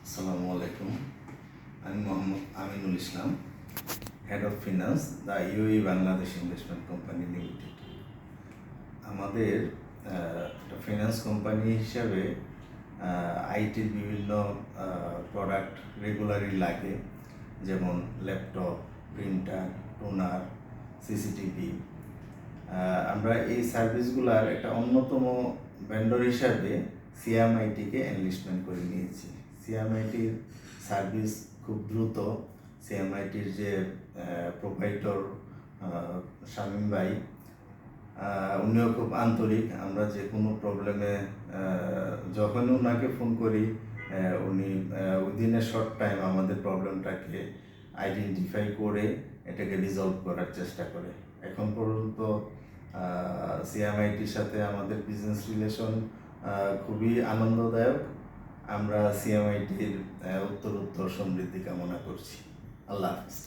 আসসালামু আলাইকুম। আমি Mohammad Aminul Islam, head of finance, the UAE Bangladesh investment company limited. আমাদের একটা ফিনান্স কোম্পানি হিসাবে আইটির বিভিন্ন প্রোডাক্ট রেগুলারই লাগে, যেমন ল্যাপটপ, প্রিন্টার, টোনার, সিসিটিভি। আমরা এই সার্ভিসগুলোর একটা অন্যতম ভেন্ডর হিসাবে সিএমআইটিকে এনলিস্টমেন্ট করে নিয়েছি। সিএমআইটির সার্ভিস খুব দ্রুত। সিএমআইটির যে প্রোপাইটর শামীম ভাই, উনিও খুব আন্তরিক। আমরা যে কোনো প্রবলেমে যখন ওনাকে ফোন করি, উনি উইদিন এ শর্ট টাইম আমাদের প্রবলেমটাকে আইডেন্টিফাই করে এটাকে রিজলভ করার চেষ্টা করে। এখন পর্যন্ত সিএমআইটির সাথে আমাদের বিজনেস রিলেশন খুবই আনন্দদায়ক। আমরা সিএমআইটির উত্তরোত্তর সমৃদ্ধি কামনা করছি। আল্লাহ হাফিজ।